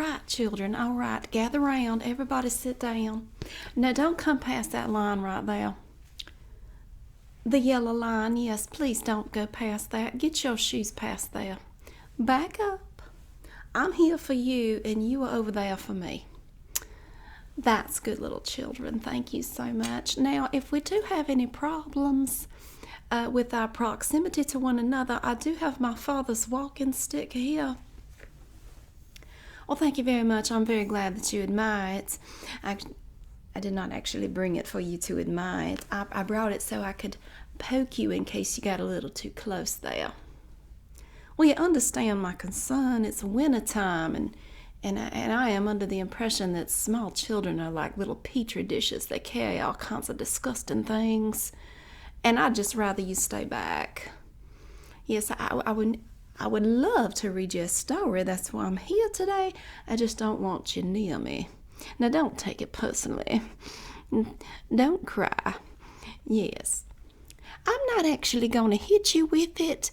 right, children, all right. Gather round. Everybody sit down. Now, don't come past that line right there. The yellow line, yes, please don't go past that. Get your shoes past there. Back up. I'm here for you, and you are over there for me. That's good, little children. Thank you so much. Now, if we do have any problems with our proximity to one another, I do have my father's walking stick here. Well, thank you very much. I'm very glad that you admire it. I did not actually bring it for you to admire it. I brought it so I could poke you in case you got a little too close there. Well, you understand my concern. It's winter time, and I am under the impression that small children are like little petri dishes. They carry all kinds of disgusting things, and I'd just rather you stay back. Yes, I would love to read you a story. That's why I'm here today. I just don't want you near me. Now, don't take it personally. Don't cry. Yes. I'm not actually going to hit you with it.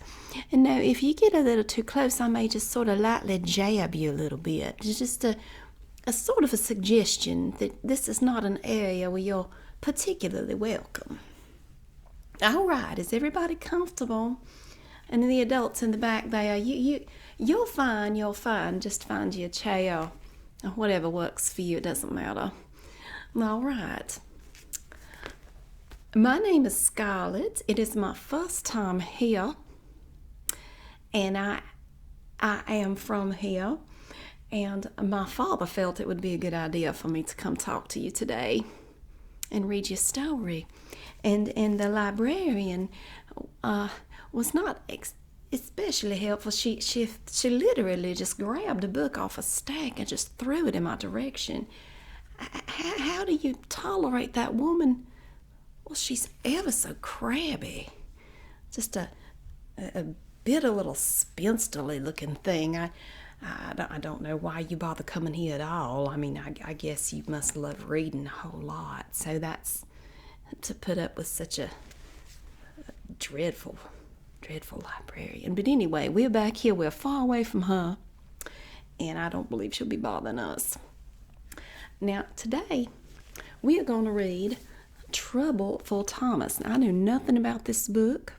And now, if you get a little too close, I may just sort of lightly jab you a little bit. It's just a sort of a suggestion that this is not an area where you're particularly welcome. All right, is everybody comfortable? And the adults in the back there, you're fine, you're fine. Just find you a chair or whatever works for you. It doesn't matter. All right. My name is Scarlett. It is my first time here, and I am from here. And my father felt it would be a good idea for me to come talk to you today and read your story. And the librarian was not especially helpful. She literally just grabbed a book off a stack and just threw it in my direction. How do you tolerate that woman? Well, she's ever so crabby. Just a bit a little spinsterly looking thing. I don't know why you bother coming here at all. I mean, I guess you must love reading a whole lot. So that's to put up with such a dreadful librarian. But anyway, we're back here. We're far away from her, and I don't believe she'll be bothering us. Now, today, we are going to read Trouble for Thomas. Now, I knew nothing about this book.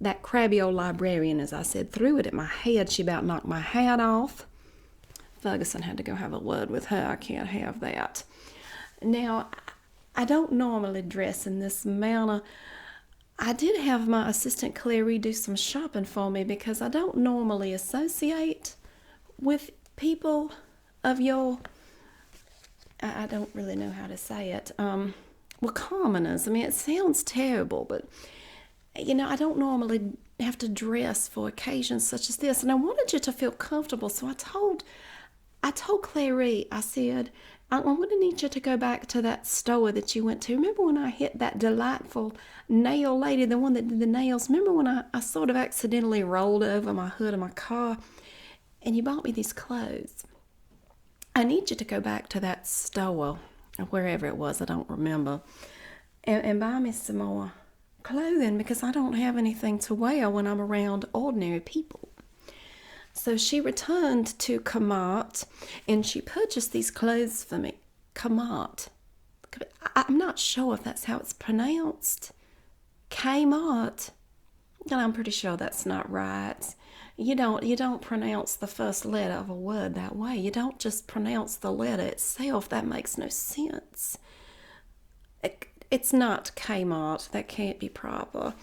That crabby old librarian, as I said, threw it at my head. She about knocked my hat off. Ferguson had to go have a word with her. I can't have that. Now, I don't normally dress in this manner. I did have my assistant Clary do some shopping for me because I don't normally associate with people of your, I don't really know how to say it, well, commoners. I mean, it sounds terrible, but, you know, I don't normally have to dress for occasions such as this, and I wanted you to feel comfortable, so I told Clary, I said, I'm going to need you to go back to that store that you went to. Remember when I hit that delightful nail lady, the one that did the nails? Remember when I sort of accidentally rolled over my hood of my car and you bought me these clothes? I need you to go back to that store, or wherever it was, I don't remember, and buy me some more clothing because I don't have anything to wear when I'm around ordinary people. So she returned to Kmart, and she purchased these clothes for me. Kmart. I'm not sure if that's how it's pronounced. Kmart. And I'm pretty sure that's not right. You don't pronounce the first letter of a word that way. You don't just pronounce the letter itself. That makes no sense. It's not Kmart. That can't be proper.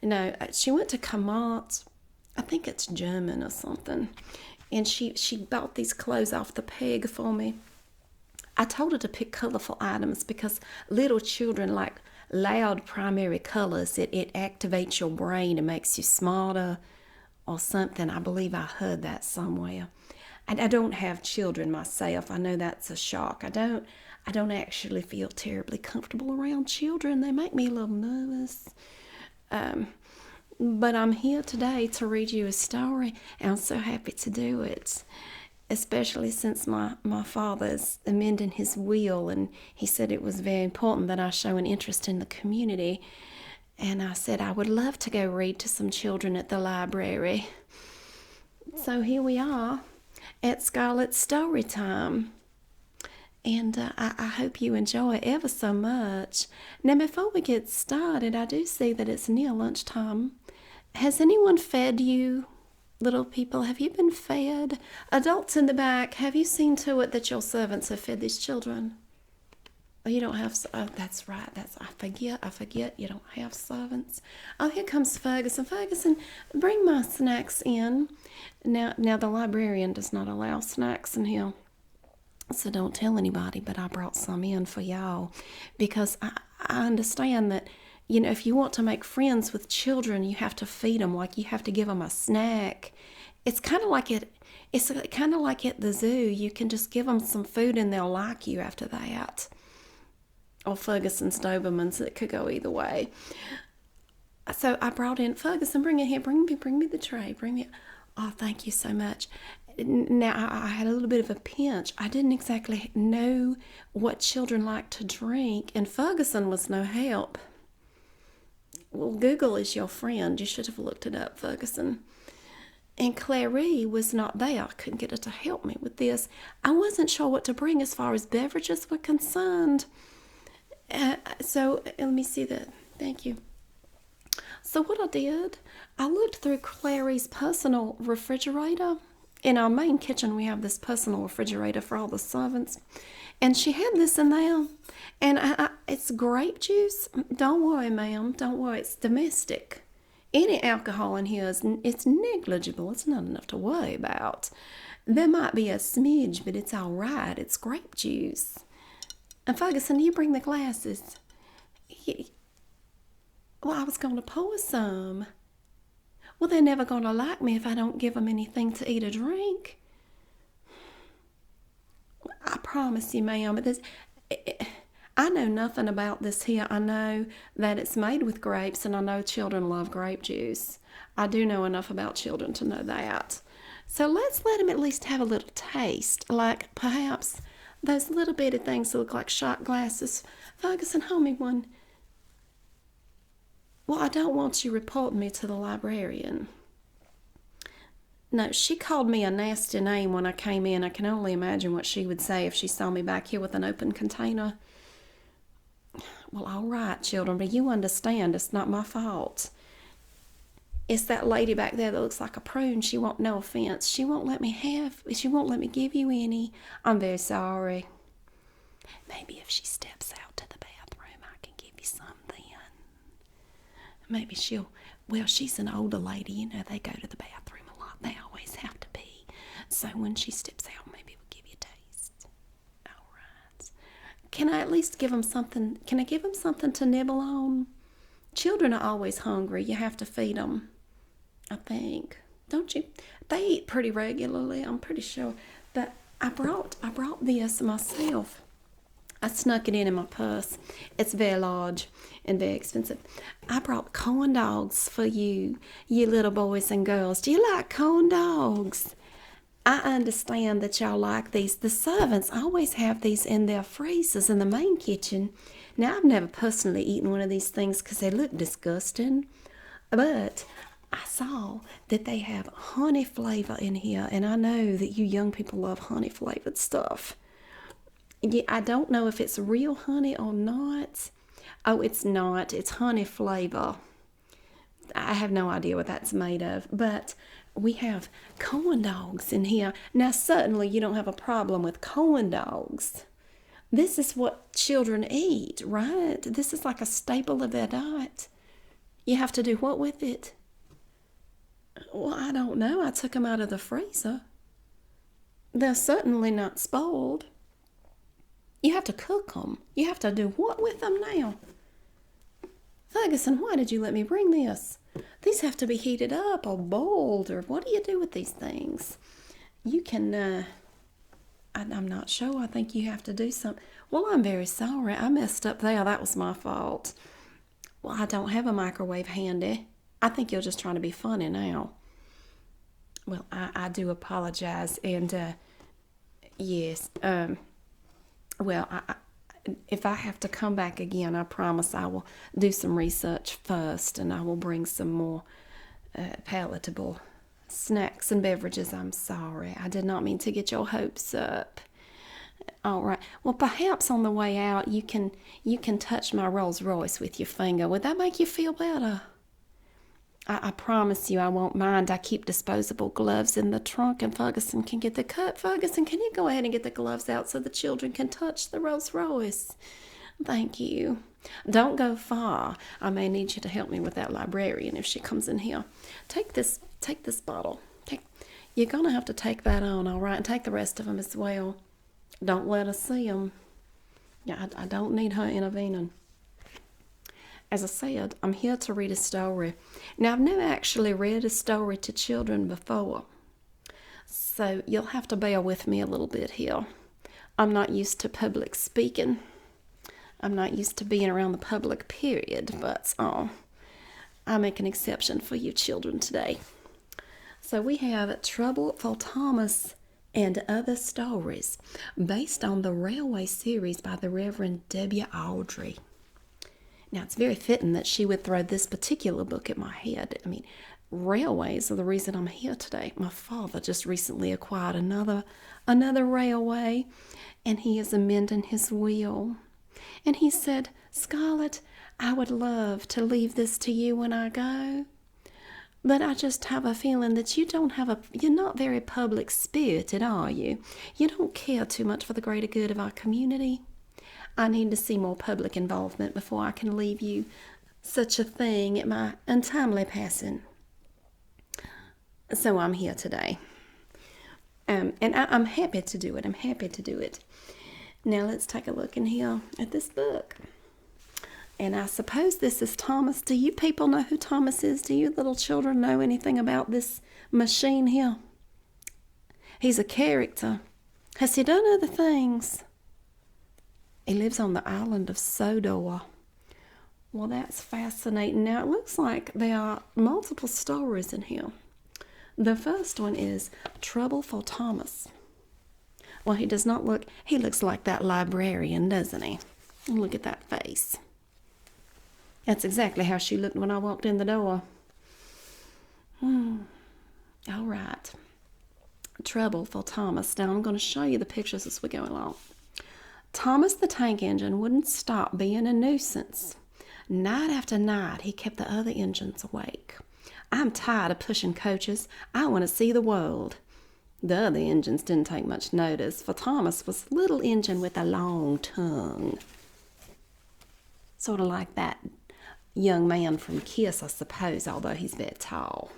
No, she went to Kmart. I think it's German or something. And she bought these clothes off the peg for me. I told her to pick colorful items because little children like loud primary colors. It activates your brain and makes you smarter or something. I believe I heard that somewhere. And I don't have children myself. I know that's a shock. I don't actually feel terribly comfortable around children. They make me a little nervous. But I'm here today to read you a story, and I'm so happy to do it, especially since my father is amending his will, and he said it was very important that I show an interest in the community. And I said I would love to go read to some children at the library. So here we are. at Scarlett's Story Time. And I hope you enjoy it ever so much. Now, before we get started, I do see that it's near lunchtime. Has anyone fed you, little people? Have you been fed? Adults in the back, have you seen to it that your servants have fed these children? Oh, you don't have. Oh, that's right. I forget. You don't have servants. Oh, here comes Ferguson. Ferguson, bring my snacks in. Now, the librarian does not allow snacks in here, so don't tell anybody. But I brought some in for y'all because I understand that, if you want to make friends with children, you have to feed them. Like, you have to give them a snack. It's kind of like It's kind of like at the zoo. You can just give them some food and they'll like you after that. Or Ferguson's Dobermans. It could go either way. So I brought in Ferguson. Bring it here. Bring me the tray. Bring me. Oh, thank you so much. Now I had a little bit of a pinch. I didn't exactly know what children like to drink, and Ferguson was no help. Well, Google is your friend. You should have looked it up, Ferguson. And Clary was not there. I couldn't get her to help me with this. I wasn't sure what to bring as far as beverages were concerned. So let me see that. Thank you. So what I did, I looked through Clary's personal refrigerator. In our main kitchen, we have this personal refrigerator for all the servants. And she had this in there. And it's grape juice. Don't worry, ma'am. Don't worry. It's domestic. Any alcohol in here it's negligible. It's not enough to worry about. There might be a smidge, but it's all right. It's grape juice. And Ferguson, you bring the glasses. Well, I was going to pour some. Well, they're never going to like me if I don't give them anything to eat or drink. I promise you, ma'am. I know nothing about this here. I know that it's made with grapes, and I know children love grape juice. I do know enough about children to know that. So let's let them at least have a little taste, like perhaps those little bitty things that look like shot glasses. Ferguson, hold me one. Well, I don't want you reporting me to the librarian. No, she called me a nasty name when I came in. I can only imagine what she would say if she saw me back here with an open container. Well, all right, children, but you understand it's not my fault. It's that lady back there that looks like a prune. She won't, no offense. She won't let me give you any. I'm very sorry. Maybe if she steps out to the bathroom, I can give you some then. Maybe she's an older lady. They go to the bathroom a lot. They always have to pee. So when she steps out, maybe we'll give you a taste. All right. Can I at least give them something? Can I give them something to nibble on? Children are always hungry. You have to feed them, I think. Don't you? They eat pretty regularly, I'm pretty sure. But I brought this myself. I snuck it in my purse. It's very large and very expensive. I brought corn dogs for you little boys and girls. Do you like corn dogs? I understand that y'all like these. The servants always have these in their freezers in the main kitchen. Now, I've never personally eaten one of these things because they look disgusting. But I saw that they have honey flavor in here. And I know that you young people love honey flavored stuff. Yeah, I don't know if it's real honey or not. Oh, it's not. It's honey flavor. I have no idea what that's made of. But we have corn dogs in here. Now, certainly you don't have a problem with corn dogs. This is what children eat, right? This is like a staple of their diet. You have to do what with it? Well, I don't know. I took them out of the freezer. They're certainly not spoiled. You have to cook them. You have to do what with them now? Ferguson, why did you let me bring this? These have to be heated up or boiled, or what do you do with these things? You can, I'm not sure. I think you have to do something. Well, I'm very sorry. I messed up there. That was my fault. Well, I don't have a microwave handy. I think you're just trying to be funny now. Well, I do apologize. And, yes, well, if I have to come back again, I promise I will do some research first, and I will bring some more palatable Snacks and beverages, I'm sorry. I did not mean to get your hopes up. All right. Well, perhaps on the way out you can touch my Rolls Royce with your finger. Would that make you feel better? I promise you I won't mind. I keep disposable gloves in the trunk and Ferguson can get the cut. Ferguson, can you go ahead and get the gloves out so the children can touch the Rolls Royce? Thank you. Don't go far. I may need you to help me with that librarian if she comes in here. Take this bottle. You're going to have to take that on, all right? And take the rest of them as well. Don't let us see them. Yeah, I don't need her intervening. As I said, I'm here to read a story. Now, I've never actually read a story to children before, so you'll have to bear with me a little bit here. I'm not used to public speaking. I'm not used to being around the public, period, but I make an exception for you children today. So we have Trouble for Thomas and Other Stories, based on the Railway series by the Reverend W. Awdry. Now, it's very fitting that she would throw this particular book at my head. I mean, railways are the reason I'm here today. My father just recently acquired another railway, and he is amending his will. And he said, Scarlett, I would love to leave this to you when I go, but I just have a feeling that you're not very public spirited, are you? You don't care too much for the greater good of our community. I need to see more public involvement before I can leave you such a thing at my untimely passing. So I'm here today. And I'm happy to do it. I'm happy to do it. Now let's take a look in here at this book. And I suppose this is Thomas. Do you people know who Thomas is? Do you little children know anything about this machine here? He's a character. Has he done other things? He lives on the island of Sodor. Well, that's fascinating. Now, it looks like there are multiple stories in here. The first one is Trouble for Thomas. Well, he looks like that librarian, doesn't he? Look at that face. That's exactly how she looked when I walked in the door. All right. Trouble for Thomas. Now, I'm going to show you the pictures as we go along. Thomas the tank engine wouldn't stop being a nuisance. Night after night, he kept the other engines awake. I'm tired of pushing coaches. I want to see the world. The other engines didn't take much notice, for Thomas was a little engine with a long tongue. Sort of like that young man from Kiss, I suppose, although he's very tall.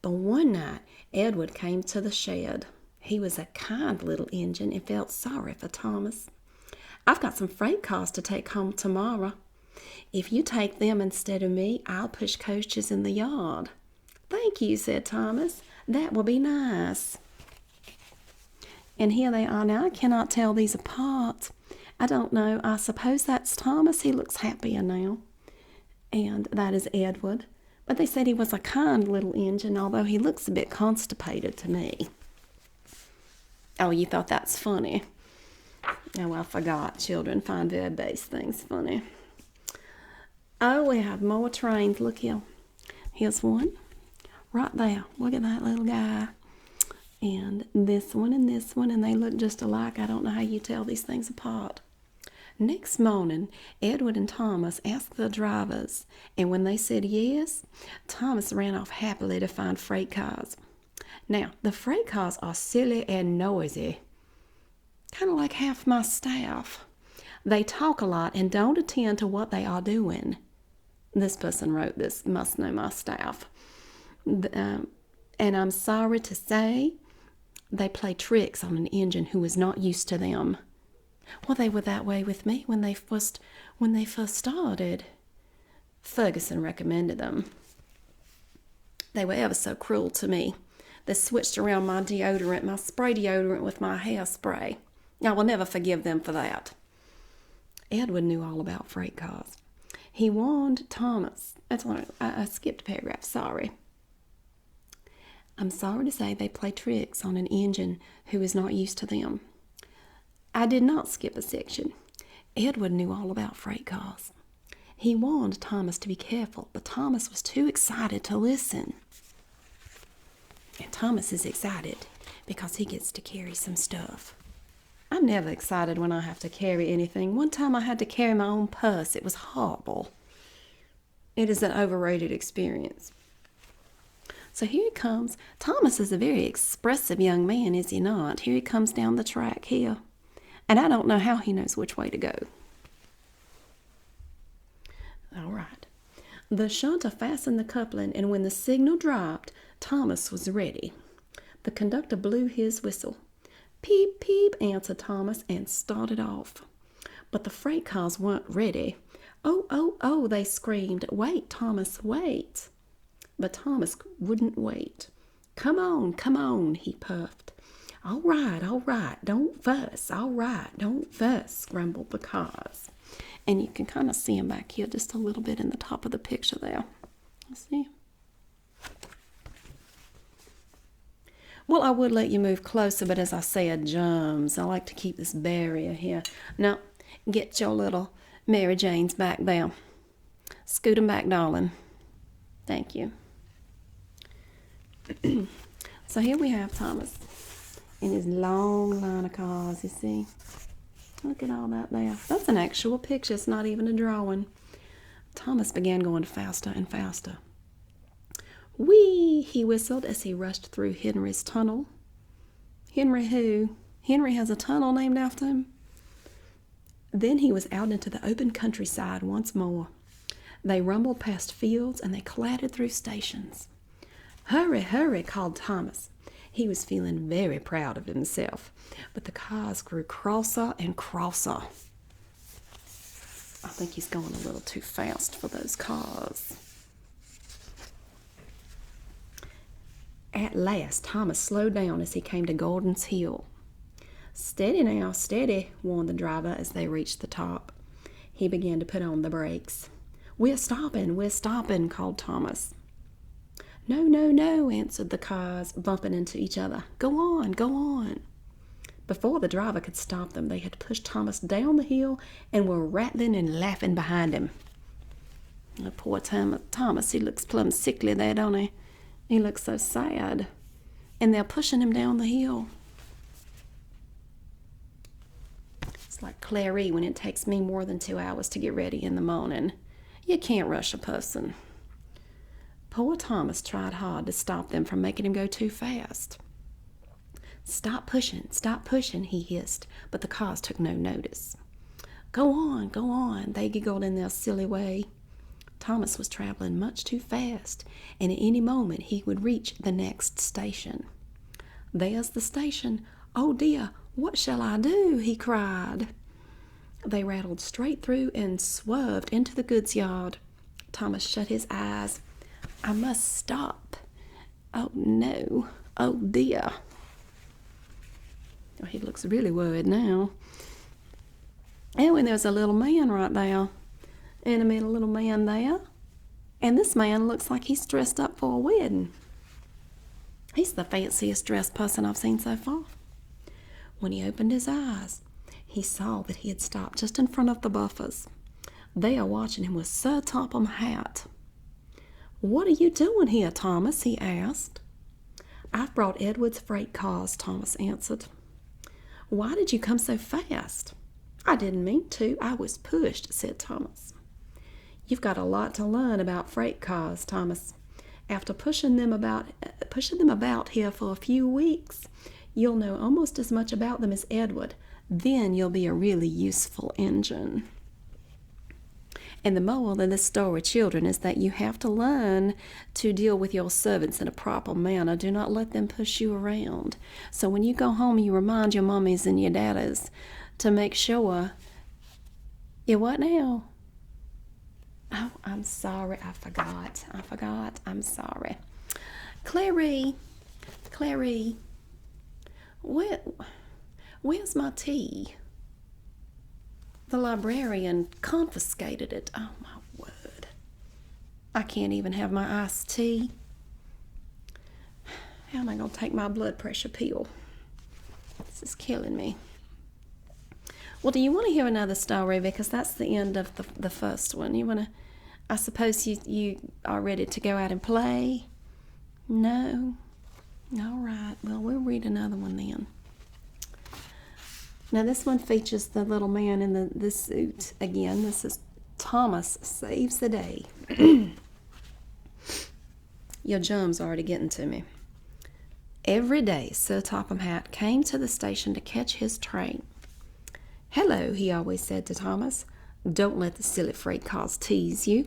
But one night, Edward came to the shed. He was a kind little engine and felt sorry for Thomas. I've got some freight cars to take home tomorrow. If you take them instead of me, I'll push coaches in the yard. Thank you, said Thomas. That will be nice. And here they are now. I cannot tell these apart. I don't know. I suppose that's Thomas. He looks happier now. And that is Edward. But they said he was a kind little engine, although he looks a bit constipated to me. Oh, you thought that's funny? Oh, I forgot. Children find very base things funny. Oh, we have more trains. Look here. Here's one. Right there. Look at that little guy. And this one, and they look just alike. I don't know how you tell these things apart. Next morning, Edward and Thomas asked the drivers, and when they said yes, Thomas ran off happily to find freight cars. Now, the freight cars are silly and noisy, kind of like half my staff. They talk a lot and don't attend to what they are doing. This person wrote this, must know my staff. And I'm sorry to say, they play tricks on an engine who is not used to them. Well, they were that way with me when they first started. Ferguson recommended them. They were ever so cruel to me. They switched around my deodorant, my spray deodorant with my hairspray. I will never forgive them for that. Edward knew all about freight cars. He warned Thomas. I skipped a paragraph, sorry. I'm sorry to say they play tricks on an engine who is not used to them. I did not skip a section. Edward knew all about freight cars. He warned Thomas to be careful, but Thomas was too excited to listen. And Thomas is excited because he gets to carry some stuff. I'm never excited when I have to carry anything. One time I had to carry my own purse. It was horrible. It is an overrated experience. So here he comes. Thomas is a very expressive young man, is he not? Here he comes down the track here. And I don't know how he knows which way to go. All right. The shunter fastened the coupling, and when the signal dropped, Thomas was ready. The conductor blew his whistle. Peep, peep, answered Thomas, and started off. But the freight cars weren't ready. Oh, oh, oh, they screamed. Wait, Thomas, wait. But Thomas wouldn't wait. Come on, he puffed. All right, don't fuss. All right, don't fuss, grumbled the cars. And you can kind of see him back here just a little bit in the top of the picture there. You see? Well, I would let you move closer, but as I said, germs. I like to keep this barrier here. Now, get your little Mary Janes back there. Scoot them back, darling. Thank you. So here we have Thomas in his long line of cars, you see. Look at all that there. That's an actual picture. It's not even a drawing. Thomas began going faster and faster. Whee! He whistled as he rushed through Henry's tunnel. Henry who? Henry has a tunnel named after him? Then he was out into the open countryside once more. They rumbled past fields and they clattered through stations. Hurry, hurry, called Thomas. He was feeling very proud of himself, but the cars grew crosser and crosser. I think he's going a little too fast for those cars. At last, Thomas slowed down as he came to Gordon's Hill. Steady now, steady, warned the driver as they reached the top. He began to put on the brakes. We're stopping, called Thomas. No, no, no, answered the cars, bumping into each other. Go on, go on. Before the driver could stop them, they had pushed Thomas down the hill and were rattling and laughing behind him. Oh, poor Thomas, he looks plumb sickly there, don't he? He looks so sad. And they're pushing him down the hill. It's like Clary when it takes me more than 2 hours to get ready in the morning. You can't rush a person. Poor Thomas tried hard to stop them from making him go too fast. Stop pushing, he hissed, but the cars took no notice. Go on, they giggled in their silly way. Thomas was traveling much too fast, and at any moment he would reach the next station. There's the station. Oh dear, what shall I do? He cried. They rattled straight through and swerved into the goods yard. Thomas shut his eyes. I must stop. Oh no, oh dear. Oh, he looks really worried now. Oh, and there's a little man right there. And I mean a little man there. And this man looks like he's dressed up for a wedding. He's the fanciest dressed person I've seen so far. When he opened his eyes, he saw that he had stopped just in front of the Buffers. They are watching him with Sir Topham Hatt. What are you doing here, Thomas? He asked. I've brought Edward's freight cars, Thomas answered. Why did you come so fast? I didn't mean to. I was pushed, said Thomas. You've got a lot to learn about freight cars, Thomas. After pushing them about here for a few weeks, you'll know almost as much about them as Edward. Then you'll be a really useful engine. And the moral of this story, children, is that you have to learn to deal with your servants in a proper manner. Do not let them push you around. So when you go home, you remind your mummies and your daddies to make sure. You what now? Oh, I'm sorry. I forgot. I'm sorry. Clary. Where's my tea? The librarian confiscated it. Oh, my word. I can't even have my iced tea. How am I going to take my blood pressure pill? This is killing me. Well, do you want to hear another story? Because that's the end of the first one. You want to, I suppose you are ready to go out and play? No? All right, well, we'll read another one then. Now, this one features the little man in the suit. Again, this is Thomas Saves the Day. Your jum's already getting to me. Every day, Sir Topham Hatt came to the station to catch his train. "Hello," he always said to Thomas. "Don't let the silly freight cars tease you.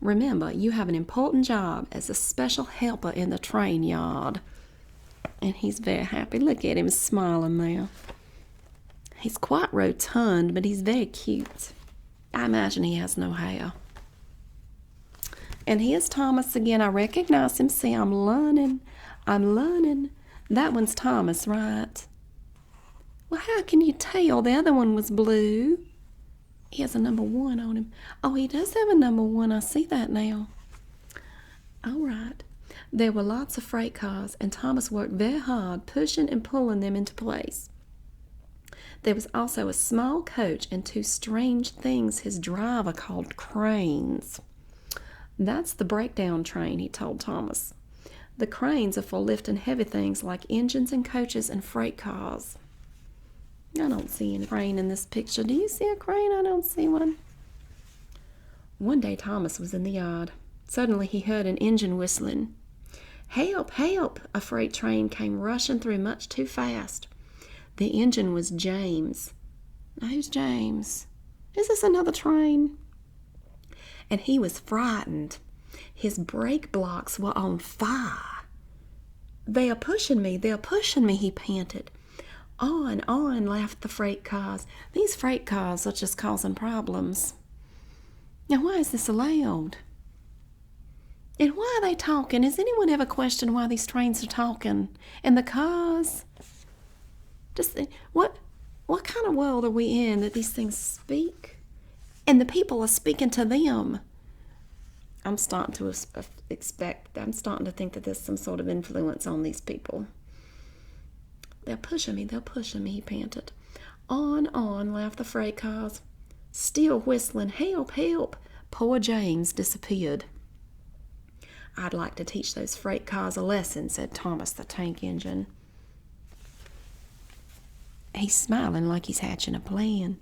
Remember, you have an important job as a special helper in the train yard." And he's very happy. Look at him smiling there. He's quite rotund, but he's very cute. I imagine he has no hair. And here's Thomas again. I recognize him. See, I'm learning. That one's Thomas, right? Well, how can you tell? The other one was blue. He has a number 1 on him. Oh, he does have a number 1. I see that now. All right. There were lots of freight cars, and Thomas worked very hard, pushing and pulling them into place. There was also a small coach and 2 strange things his driver called cranes. "That's the breakdown train," he told Thomas. "The cranes are for lifting heavy things like engines and coaches and freight cars." I don't see any crane in this picture. Do you see a crane? I don't see one. One day Thomas was in the yard. Suddenly he heard an engine whistling. "Help, help!" A freight train came rushing through much too fast. The engine was James. Now, who's James? Is this another train? And he was frightened. His brake blocks were on fire. They are pushing me, he panted. On, laughed the freight cars. These freight cars are just causing problems. Now, why is this allowed? And why are they talking? Has anyone ever questioned why these trains are talking? And the cars? Just what kind of world are we in that these things speak? And the people are speaking to them. I'm starting to think that there's some sort of influence on these people. They're pushing me, he panted. On, laughed the freight cars. Still whistling, "Help, help!" Poor James disappeared. "I'd like to teach those freight cars a lesson," said Thomas the tank engine. He's smiling like he's hatching a plan.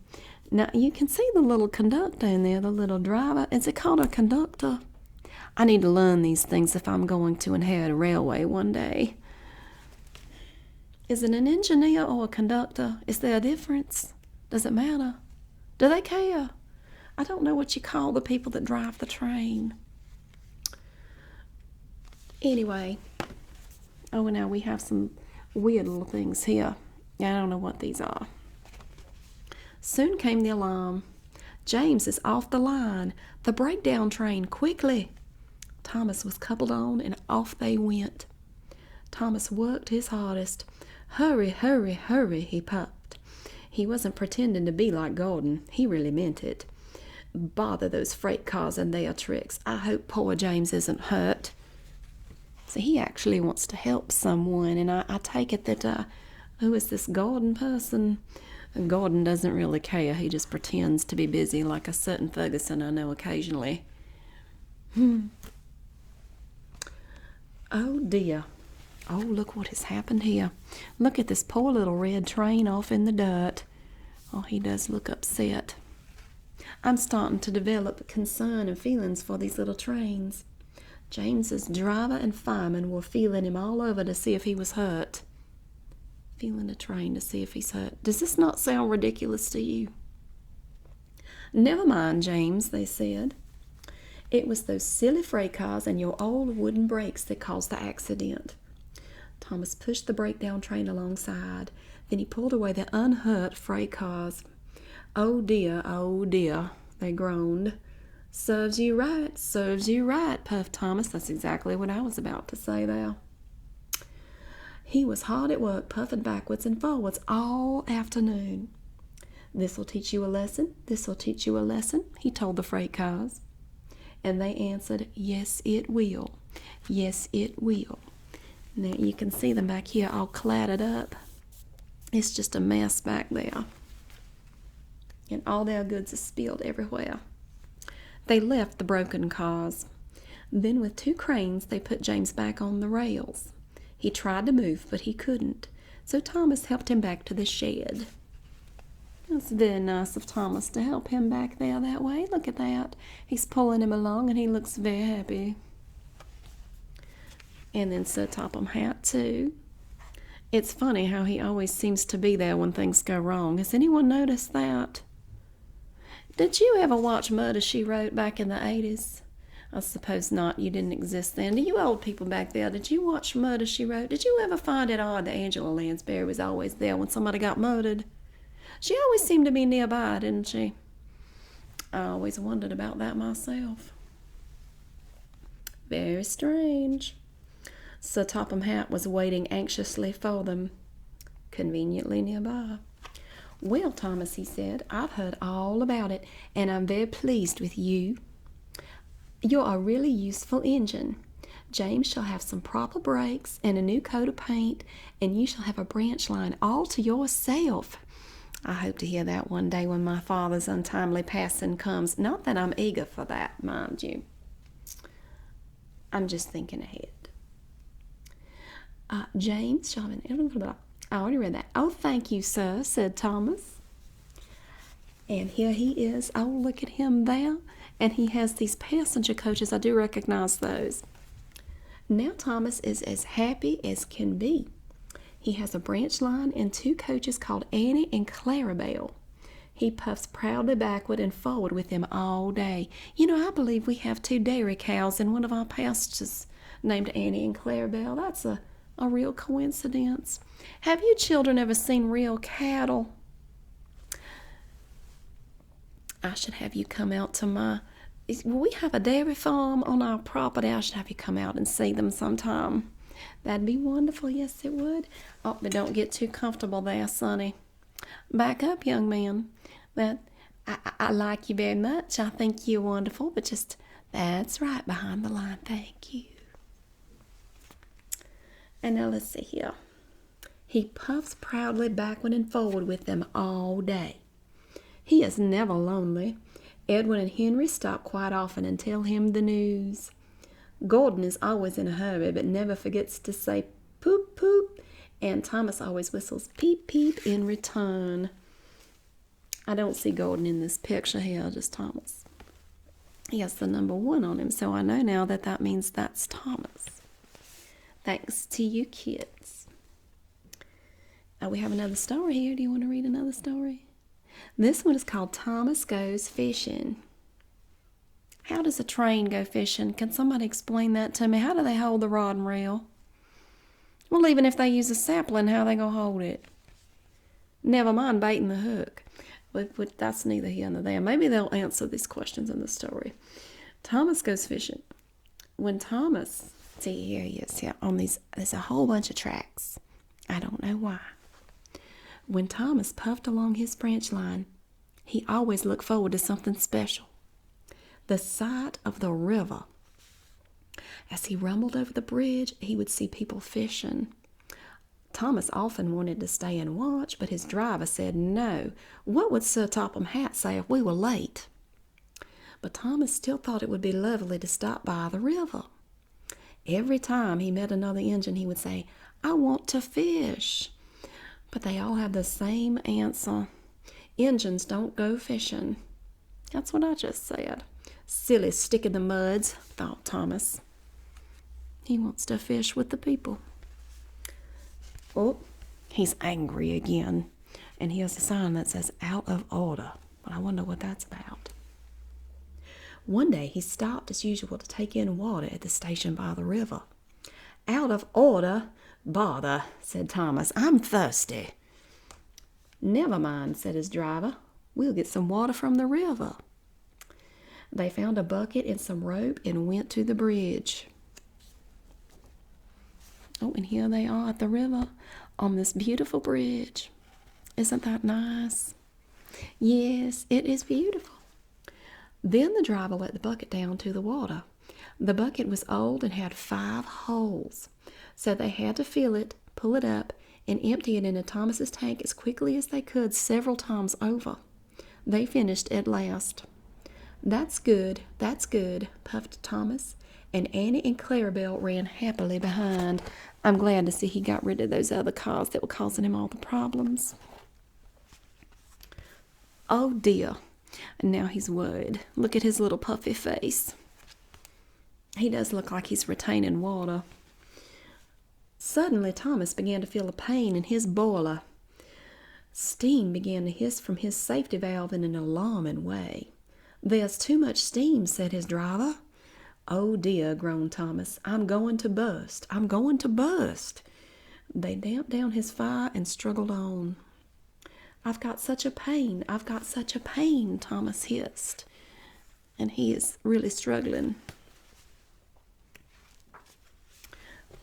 Now, you can see the little conductor in there, the little driver. Is it called a conductor? I need to learn these things if I'm going to inherit a railway one day. Is it an engineer or a conductor? Is there a difference? Does it matter? Do they care? I don't know what you call the people that drive the train. Anyway. Oh, now we have some weird little things here. I don't know what these are. Soon came the alarm. "James is off the line. The breakdown train, quickly!" Thomas was coupled on, and off they went. Thomas worked his hardest. "Hurry, hurry, hurry," he puffed. He wasn't pretending to be like Gordon. He really meant it. Bother those freight cars and their tricks. I hope poor James isn't hurt. So he actually wants to help someone, and I take it that, who is this Gordon person? Gordon doesn't really care. He just pretends to be busy, like a certain Ferguson I know occasionally. Oh, dear. Oh, look what has happened here. Look at this poor little red train off in the dirt. Oh, he does look upset. I'm starting to develop concern and feelings for these little trains. James's driver and fireman were feeling him all over to see if he was hurt. Feeling a train to see if he's hurt. Does this not sound ridiculous to you? "Never mind, James," they said. "It was those silly freight cars and your old wooden brakes that caused the accident." Thomas pushed the breakdown train alongside. Then he pulled away the unhurt freight cars. Oh dear, they groaned. Serves you right, puffed Thomas. That's exactly what I was about to say there. He was hard at work, puffing backwards and forwards all afternoon. "This'll teach you a lesson, he told the freight cars. And they answered, "Yes, it will. Yes, it will." Now you can see them back here all clattered up. It's just a mess back there. And all their goods are spilled everywhere. They left the broken cars. Then with 2 cranes, they put James back on the rails. He tried to move, but he couldn't, so Thomas helped him back to the shed. It's very nice of Thomas to help him back there that way. Look at that. He's pulling him along, and he looks very happy. And then Sir Topham Hatt, too. It's funny how he always seems to be there when things go wrong. Has anyone noticed that? Did you ever watch Murder, She Wrote back in the 80s? I suppose not. You didn't exist then. Do you old people back there, did you watch Murder, She Wrote? Did you ever find it odd that Angela Lansbury was always there when somebody got murdered? She always seemed to be nearby, didn't she? I always wondered about that myself. Very strange. Sir Topham Hatt was waiting anxiously for them, conveniently nearby. Well, Thomas, he said, I've heard all about it, and I'm very pleased with you. You're a really useful engine. James shall have some proper brakes and a new coat of paint, and you shall have a branch line all to yourself. I hope to hear that one day when my father's untimely passing comes. Not that I'm eager for that, mind you. I'm just thinking ahead. James shall have an... I already read that. Oh, thank you, sir, said Thomas. And here he is. Oh, look at him there. And he has these passenger coaches. I do recognize those. Now Thomas is as happy as can be. He has a branch line and 2 coaches called Annie and Clarabelle. He puffs proudly backward and forward with them all day. You know, I believe we have 2 dairy cows in one of our pastures named Annie and Clarabelle. That's a real coincidence. Have you children ever seen real cattle? I should have you come out to we have a dairy farm on our property. I should have you come out and see them sometime. That'd be wonderful. Yes, it would. Oh, but don't get too comfortable there, Sonny. Back up, young man. But I like you very much. I think you're wonderful, but that's right, behind the line. Thank you. And now let's see here. He puffs proudly backward and forward with them all day. He is never lonely. Edwin and Henry stop quite often and tell him the news. Gordon is always in a hurry, but never forgets to say poop poop, and Thomas always whistles peep peep in return. I don't see Gordon in this picture here, just Thomas. He has the number 1 on him, so I know now that means that's Thomas. Thanks to you kids. We have another story here. Do you want to read another story? This one is called Thomas Goes Fishing. How does a train go fishing? Can somebody explain that to me? How do they hold the rod and reel? Well, even if they use a sapling, how are they going to hold it? Never mind baiting the hook. But that's neither here nor there. Maybe they'll answer these questions in the story. Thomas goes fishing. When Thomas... See, here he is. Yeah, there's a whole bunch of tracks. I don't know why. When Thomas puffed along his branch line, he always looked forward to something special. The sight of the river. As he rumbled over the bridge, he would see people fishing. Thomas often wanted to stay and watch, but his driver said no. What would Sir Topham Hatt say if we were late? But Thomas still thought it would be lovely to stop by the river. Every time he met another engine, he would say, I want to fish. But they all have the same answer. Engines don't go fishing. That's what I just said. Silly stick in the muds, thought Thomas. He wants to fish with the people. Oh, he's angry again. And he has a sign that says out of order. But I wonder what that's about. One day he stopped as usual to take in water at the station by the river. Out of order? Bother, said Thomas. I'm thirsty. Never mind, said his driver. We'll get some water from the river. They found a bucket and some rope and went to the bridge. Oh, and here they are at the river on this beautiful bridge. Isn't that nice? Yes, it is beautiful. Then the driver let the bucket down to the water. The bucket was old and had 5 holes, so they had to fill it, pull it up, and empty it into Thomas's tank as quickly as they could several times over. They finished at last. That's good, puffed Thomas, and Annie and Clarabelle ran happily behind. I'm glad to see he got rid of those other cars that were causing him all the problems. Oh dear. And now he's worried. Look at his little puffy face. He does look like he's retaining water. Suddenly, Thomas began to feel a pain in his boiler. Steam began to hiss from his safety valve in an alarming way. "There's too much steam," said his driver. "Oh dear," groaned Thomas. "I'm going to burst. I'm going to burst." They damped down his fire and struggled on. "I've got such a pain. I've got such a pain," Thomas hissed. And he is really struggling.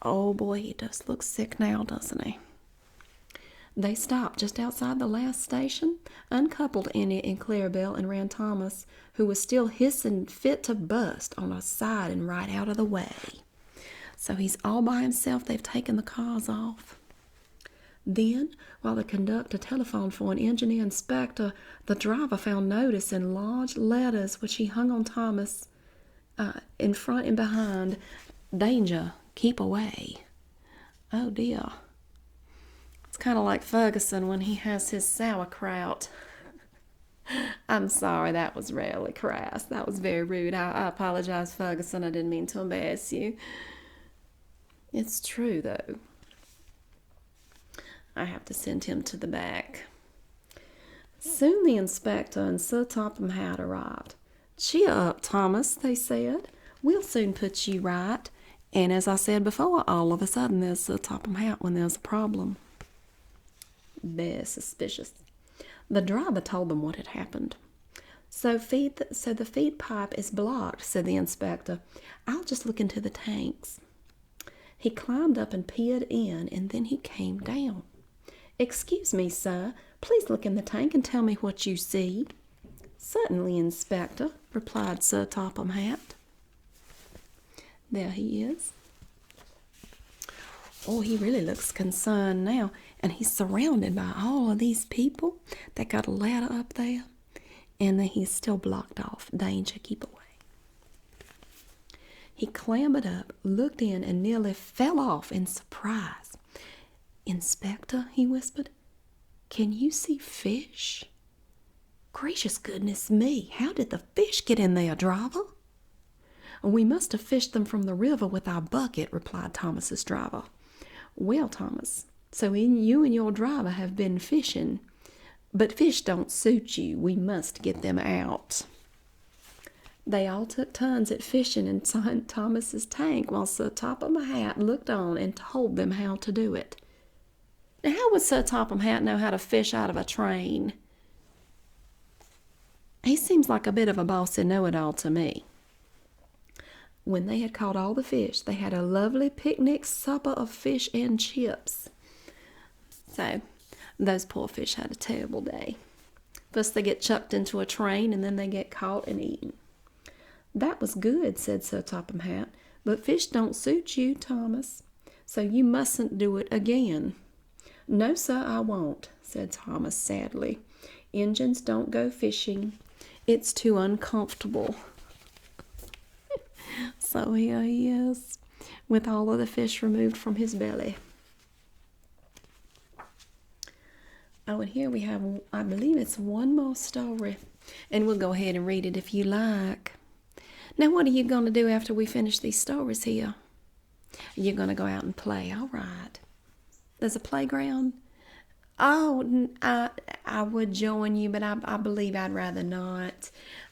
Oh boy, he does look sick now, doesn't he? They stopped just outside the last station, uncoupled Annie and Clarabelle, and ran Thomas, who was still hissing fit to bust, on a side and right out of the way. So he's all by himself. They've taken the cars off. Then, while the conductor telephoned for an engineer inspector, the driver found notice in large letters which he hung on Thomas in front and behind. "Danger, keep away." Oh dear. It's kind of like Ferguson when he has his sauerkraut. I'm sorry, that was really crass. That was very rude. I apologize, Ferguson. I didn't mean to embarrass you. It's true, though. I have to send him to the back. Soon the inspector and Sir Topham Hatt arrived. "Cheer up, Thomas," they said. "We'll soon put you right." And as I said before, all of a sudden there's Sir Topham Hatt when there's a problem. Very suspicious. The driver told them what had happened. So the feed pipe is blocked," said the inspector. "I'll just look into the tanks." He climbed up and peered in, and then he came down. "Excuse me, sir. Please look in the tank and tell me what you see." "Certainly, Inspector," replied Sir Topham Hatt. There he is. Oh, he really looks concerned now. And he's surrounded by all of these people that got a ladder up there. And then he's still blocked off. "Danger, keep away." He clambered up, looked in, and nearly fell off in surprise. "Inspector," he whispered, "can you see fish?" "Gracious goodness me, how did the fish get in there, driver?" "We must have fished them from the river with our bucket," replied Thomas's driver. "Well, Thomas, so you and your driver have been fishing, but fish don't suit you. We must get them out." They all took turns at fishing inside Thomas's tank while Sir Topham Hatt looked on and told them how to do it. Now, how would Sir Topham Hatt know how to fish out of a train? He seems like a bit of a bossy know-it-all to me. When they had caught all the fish, they had a lovely picnic supper of fish and chips. So, those poor fish had a terrible day. First they get chucked into a train, and then they get caught and eaten. "That was good," said Sir Topham Hatt, "but fish don't suit you, Thomas, so you mustn't do it again." "No, sir, I won't," said Thomas sadly. "Injuns don't go fishing. It's too uncomfortable." So here he is, with all of the fish removed from his belly. Oh, and here we have, I believe it's one more story. And we'll go ahead and read it if you like. Now, what are you going to do after we finish these stories here? You're going to go out and play. All right. There's a playground? Oh, I would join you, but I believe I'd rather not.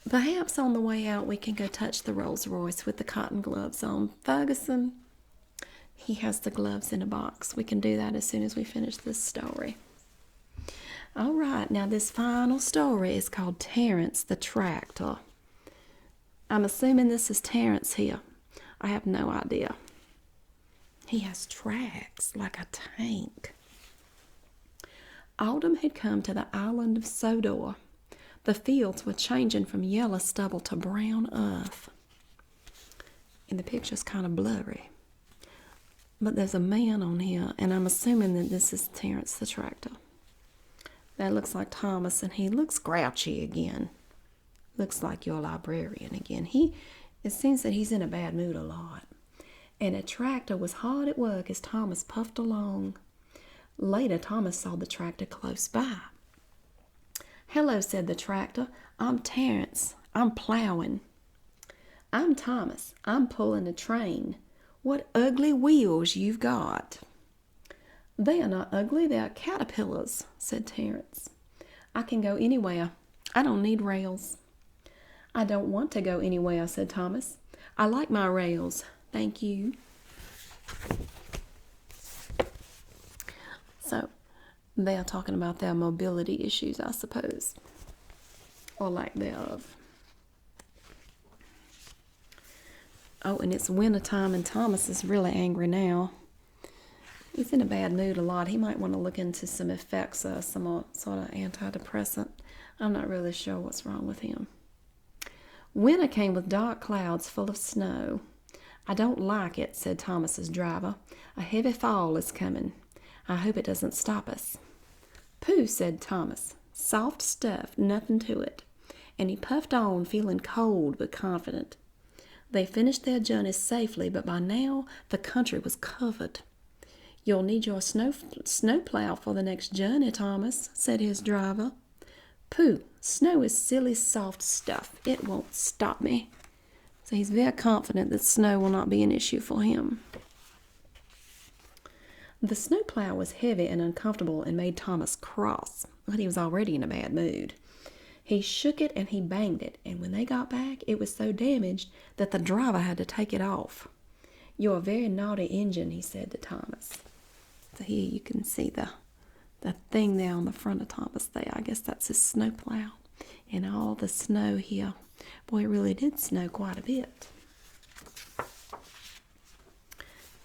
Perhaps on the way out we can go touch the Rolls Royce with the cotton gloves on. Ferguson, he has the gloves in a box. We can do that as soon as we finish this story. All right, now this final story is called Terence the Tractor. I'm assuming this is Terence here. I have no idea. He has tracks like a tank. Autumn had come to the island of Sodor. The fields were changing from yellow stubble to brown earth. And the picture's kind of blurry. But there's a man on here, and I'm assuming that this is Terence the Tractor. That looks like Thomas, and he looks grouchy again. Looks like your librarian again. It seems that he's in a bad mood a lot. And the tractor was hard at work as Thomas puffed along. Later, Thomas saw the tractor close by. "Hello," said the tractor. "I'm Terence. I'm plowing." "I'm Thomas. I'm pulling a train. What ugly wheels you've got." "They are not ugly. They are caterpillars," said Terence. "I can go anywhere. I don't need rails." "I don't want to go anywhere," said Thomas. "I like my rails. Thank you." So, they are talking about their mobility issues, I suppose, or lack thereof. Oh, and it's winter time, and Thomas is really angry now. He's in a bad mood a lot. He might want to look into some effects, some sort of antidepressant. I'm not really sure what's wrong with him. Winter came with dark clouds full of snow. "I don't like it," said Thomas's driver. "A heavy fall is coming. I hope it doesn't stop us." "Pooh," said Thomas. "Soft stuff, nothing to it." And he puffed on, feeling cold but confident. They finished their journey safely, but by now the country was covered. "You'll need your snowplow for the next journey, Thomas," said his driver. "Pooh, snow is silly soft stuff. It won't stop me." So he's very confident that snow will not be an issue for him. The snowplow was heavy and uncomfortable and made Thomas cross, but he was already in a bad mood. He shook it and he banged it, and when they got back, it was so damaged that the driver had to take it off. "You're a very naughty engine," he said to Thomas. So here you can see the thing there on the front of Thomas there. I guess that's his snowplow. And all the snow here. Boy, it really did snow quite a bit.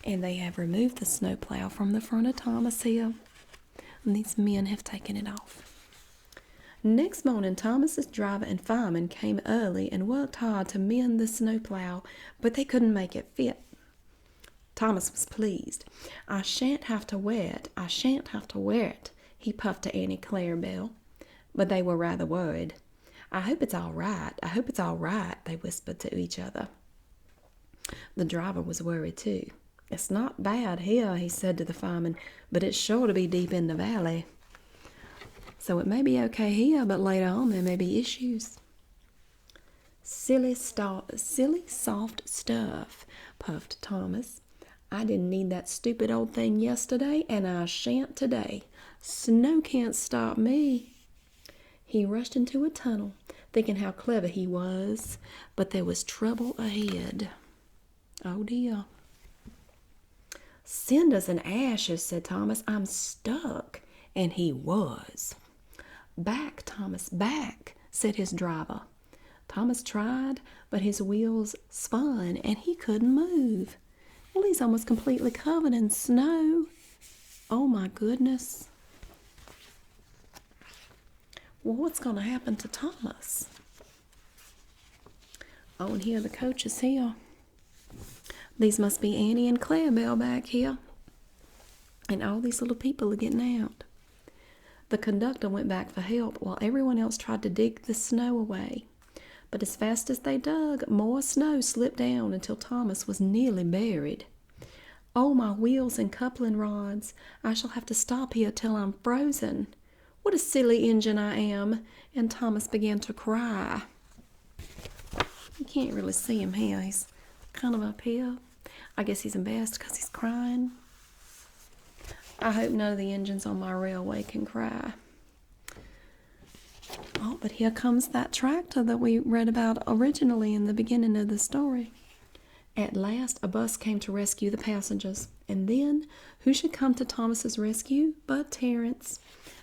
And they have removed the snowplow from the front of Thomas here. And these men have taken it off. Next morning, Thomas's driver and fireman came early and worked hard to mend the snowplow, but they couldn't make it fit. Thomas was pleased. "I shan't have to wear it. I shan't have to wear it," he puffed to Annie Clarabelle. But they were rather worried. "I hope it's all right. I hope it's all right," they whispered to each other. The driver was worried too. "It's not bad here," he said to the fireman, "but it's sure to be deep in the valley. So it may be okay here, but later on there may be issues." Silly soft stuff," puffed Thomas. "I didn't need that stupid old thing yesterday, and I shan't today. Snow can't stop me." He rushed into a tunnel, thinking how clever he was, but there was trouble ahead. Oh dear. "Cinders and ashes," said Thomas. "I'm stuck." And he was. "Back, Thomas, back," said his driver. Thomas tried, but his wheels spun and he couldn't move. Well, he's almost completely covered in snow. Oh my goodness. Well, what's going to happen to Thomas? Oh, and here the coach is here. These must be Annie and Clarabelle back here. And all these little people are getting out. The conductor went back for help while everyone else tried to dig the snow away. But as fast as they dug, more snow slipped down until Thomas was nearly buried. "Oh, my wheels and coupling rods. I shall have to stop here till I'm frozen. What a silly engine I am." And Thomas began to cry. You can't really see him here. He's kind of up here. I guess he's embarrassed because he's crying. I hope none of the engines on my railway can cry. Oh, but here comes that tractor that we read about originally in the beginning of the story. At last, a bus came to rescue the passengers. And then, who should come to Thomas's rescue but Terence?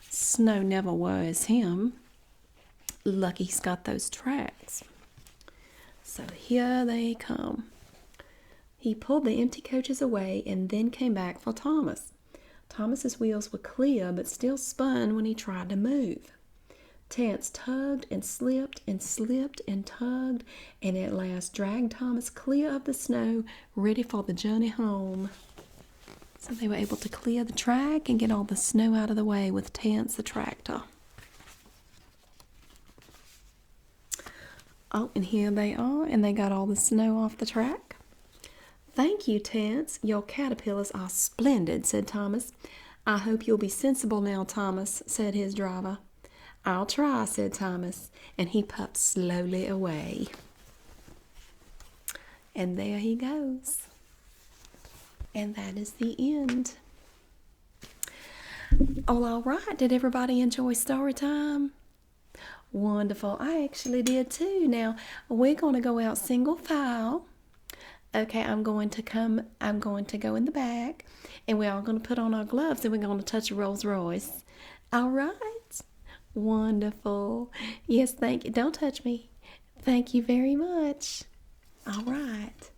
Snow never worries him. Lucky he's got those tracks. So here they come. He pulled the empty coaches away and then came back for Thomas. Thomas's wheels were clear but still spun when he tried to move. Terence tugged and slipped and slipped and tugged and at last dragged Thomas clear of the snow, ready for the journey home. So they were able to clear the track and get all the snow out of the way with Terence the Tractor. Oh, and here they are, and they got all the snow off the track. Thank you, Terence. Your caterpillars are splendid, said Thomas. I hope you'll be sensible now, Thomas, said his driver. I'll try, said Thomas, and he puffed slowly away. And there he goes. And that is the end. Oh, all right. Did everybody enjoy story time? Wonderful. I actually did too. Now, we're going to go out single file. Okay, I'm going to go in the back, and we're all going to put on our gloves, and we're going to touch a Rolls Royce. All right. Wonderful. Yes, thank you. Don't touch me. Thank you very much. All right.